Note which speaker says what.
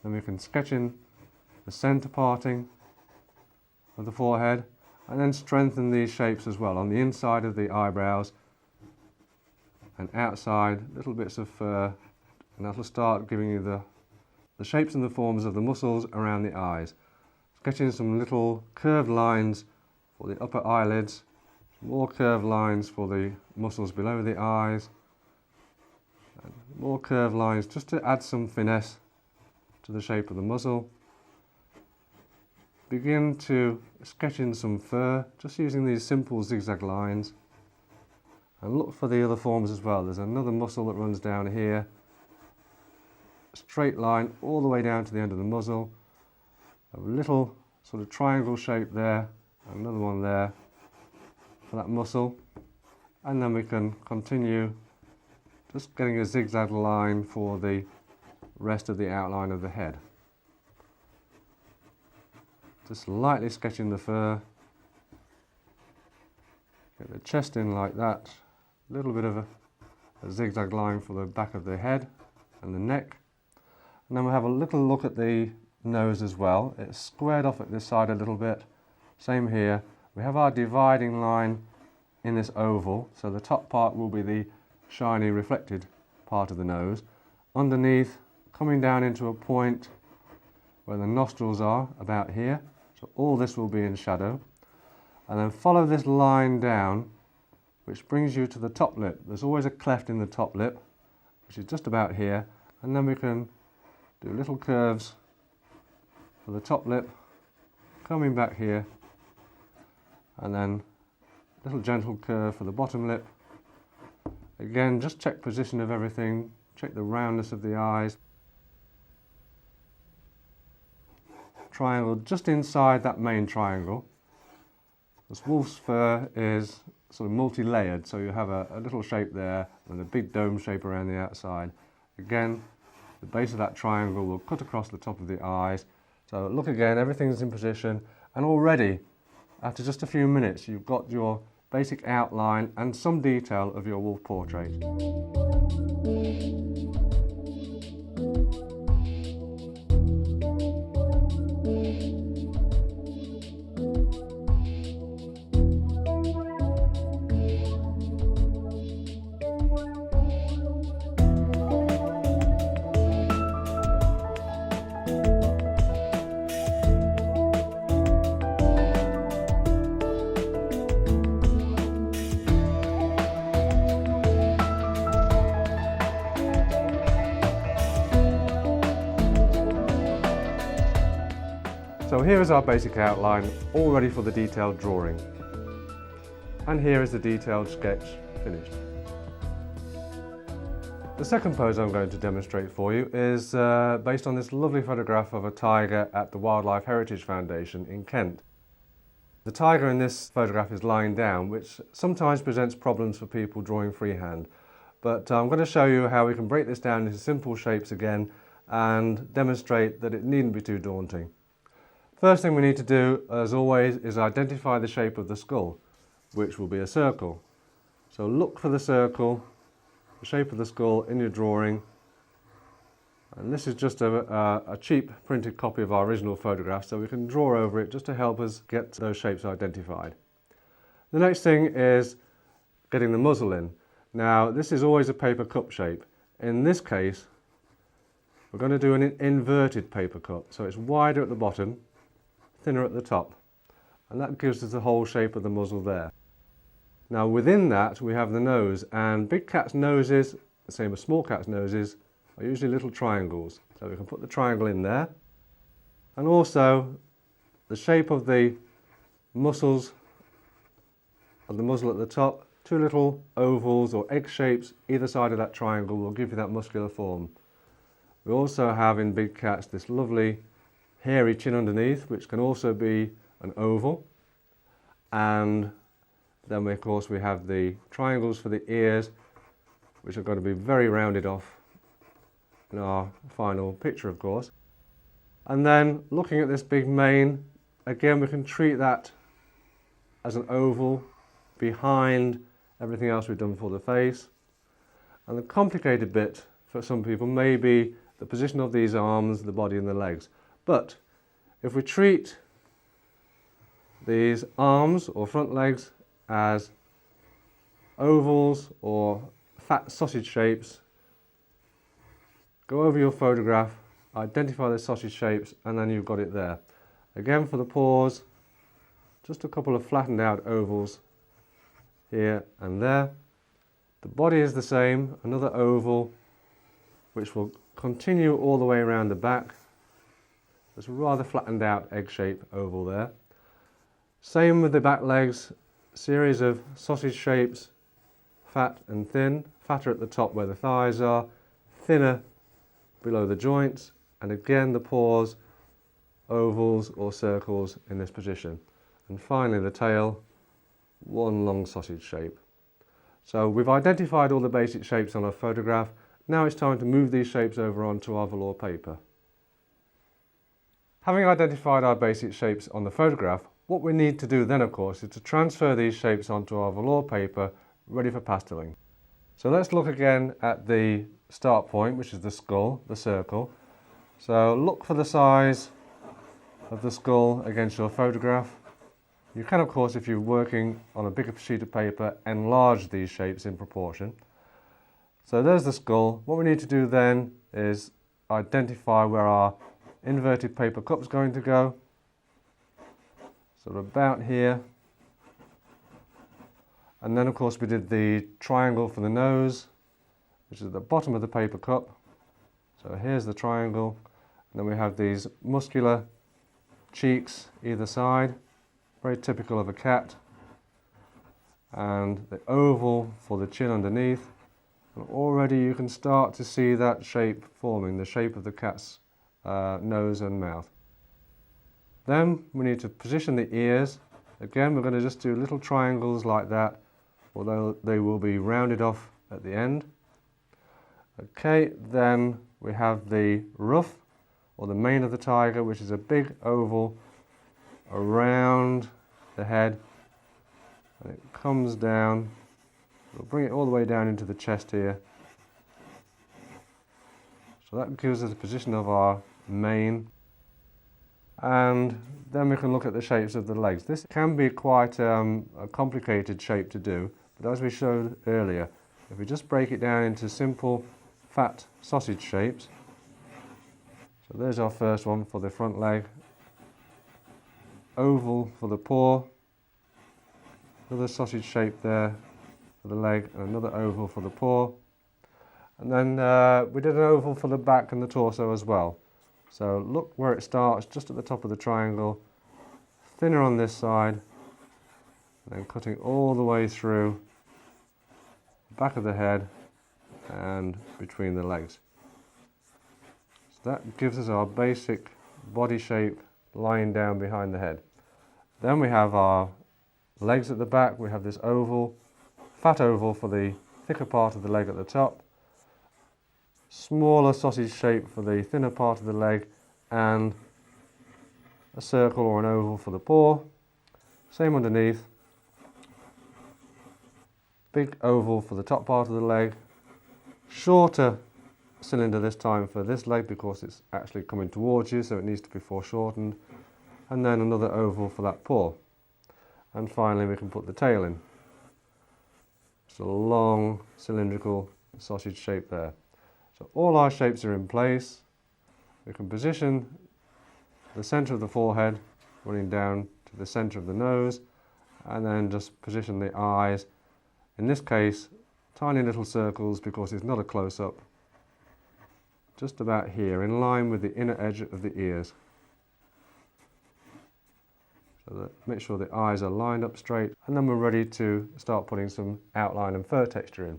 Speaker 1: Then we can sketch in the centre parting of the forehead and then strengthen these shapes as well on the inside of the eyebrows and outside little bits of fur, and that'll start giving you the shapes and the forms of the muscles around the eyes. Sketching some little curved lines for the upper eyelids, more curved lines for the muscles below the eyes, and more curved lines just to add some finesse to the shape of the muzzle. Begin to sketch in some fur, just using these simple zigzag lines. And look for the other forms as well. There's another muscle that runs down here. Straight line all the way down to the end of the muzzle. A little sort of triangle shape there, another one there for that muscle. And then we can continue just getting a zigzag line for the rest of the outline of the head. Just lightly sketching the fur. Get the chest in like that. A little bit of a zigzag line for the back of the head and the neck. And then we'll have a little look at the nose as well. It's squared off at this side a little bit. Same here. We have our dividing line in this oval. So the top part will be the shiny reflected part of the nose. Underneath, coming down into a point where the nostrils are, about here. So all this will be in shadow. And then follow this line down, which brings you to the top lip. There's always a cleft in the top lip, which is just about here. And then we can do little curves for the top lip, coming back here. And then a little gentle curve for the bottom lip. Again, just check position of everything. Check the roundness of the eyes. Triangle just inside that main triangle. This wolf's fur is sort of multi-layered, so you have a little shape there and a big dome shape around the outside. Again, the base of that triangle will cut across the top of the eyes. So look again, everything's in position, and already, after just a few minutes, you've got your basic outline and some detail of your wolf portrait. So here is our basic outline, all ready for the detailed drawing. And here is the detailed sketch finished. The second pose I'm going to demonstrate for you is based on this lovely photograph of a tiger at the Wildlife Heritage Foundation in Kent. The tiger in this photograph is lying down, which sometimes presents problems for people drawing freehand. But I'm going to show you how we can break this down into simple shapes again and demonstrate that it needn't be too daunting. First thing we need to do, as always, is identify the shape of the skull, which will be a circle. So look for the circle, the shape of the skull in your drawing. And this is just a cheap printed copy of our original photograph, so we can draw over it just to help us get those shapes identified. The next thing is getting the muzzle in. Now, this is always a paper cup shape. In this case, we're going to do an inverted paper cup. So it's wider at the bottom, thinner at the top, and that gives us the whole shape of the muzzle there. Now within that we have the nose, and big cats' noses, the same as small cats' noses, are usually little triangles. So we can put the triangle in there, and also the shape of the muscles of the muzzle at the top, two little ovals or egg shapes either side of that triangle will give you that muscular form. We also have in big cats this lovely hairy chin underneath, which can also be an oval, and then of course we have the triangles for the ears, which are going to be very rounded off in our final picture, of course. And then looking at this big mane, again we can treat that as an oval behind everything else we've done for the face. And the complicated bit for some people may be the position of these arms, the body and the legs. But if we treat these arms or front legs as ovals or fat sausage shapes, go over your photograph, identify the sausage shapes, and then you've got it there. Again, for the paws, just a couple of flattened out ovals here and there. The body is the same, another oval which will continue all the way around the back. There's a rather flattened out egg-shaped oval there. Same with the back legs, series of sausage shapes, fat and thin, fatter at the top where the thighs are, thinner below the joints, and again the paws, ovals or circles in this position. And finally the tail, one long sausage shape. So we've identified all the basic shapes on our photograph. Now it's time to move these shapes over onto our velour paper. Having identified our basic shapes on the photograph, what we need to do then, of course, is to transfer these shapes onto our velour paper ready for pasteling. So let's look again at the start point, which is the skull, the circle. So look for the size of the skull against your photograph. You can, of course, if you're working on a bigger sheet of paper, enlarge these shapes in proportion. So there's the skull. What we need to do then is identify where our inverted paper cup's going to go. So about here. And then, of course, we did the triangle for the nose, which is at the bottom of the paper cup. So here's the triangle. And then we have these muscular cheeks either side, very typical of a cat. And the oval for the chin underneath. And already you can start to see that shape forming, the shape of the cat's nose and mouth. Then we need to position the ears. Again, we're going to just do little triangles like that, although they will be rounded off at the end. Okay, then we have the ruff, or the mane of the tiger, which is a big oval around the head, and it comes down. We'll bring it all the way down into the chest here. So that gives us the position of our mane. And then we can look at the shapes of the legs. This can be quite a complicated shape to do, but as we showed earlier, if we just break it down into simple fat sausage shapes. So there's our first one for the front leg. Oval for the paw. Another sausage shape there for the leg, and another oval for the paw. And then we did an oval for the back and the torso as well. So look where it starts, just at the top of the triangle, thinner on this side, and then cutting all the way through the back of the head and between the legs. So that gives us our basic body shape lying down behind the head. Then we have our legs at the back. We have this oval, fat oval for the thicker part of the leg at the top, smaller sausage shape for the thinner part of the leg, and a circle or an oval for the paw. Same underneath. Big oval for the top part of the leg. Shorter cylinder this time for this leg because it's actually coming towards you, so it needs to be foreshortened. And then another oval for that paw. And finally we can put the tail in. It's a long cylindrical sausage shape there. So all our shapes are in place. We can position the centre of the forehead running down to the centre of the nose, and then just position the eyes. In this case, tiny little circles because it's not a close-up. Just about here, in line with the inner edge of the ears. So that make sure the eyes are lined up straight, and then we're ready to start putting some outline and fur texture in.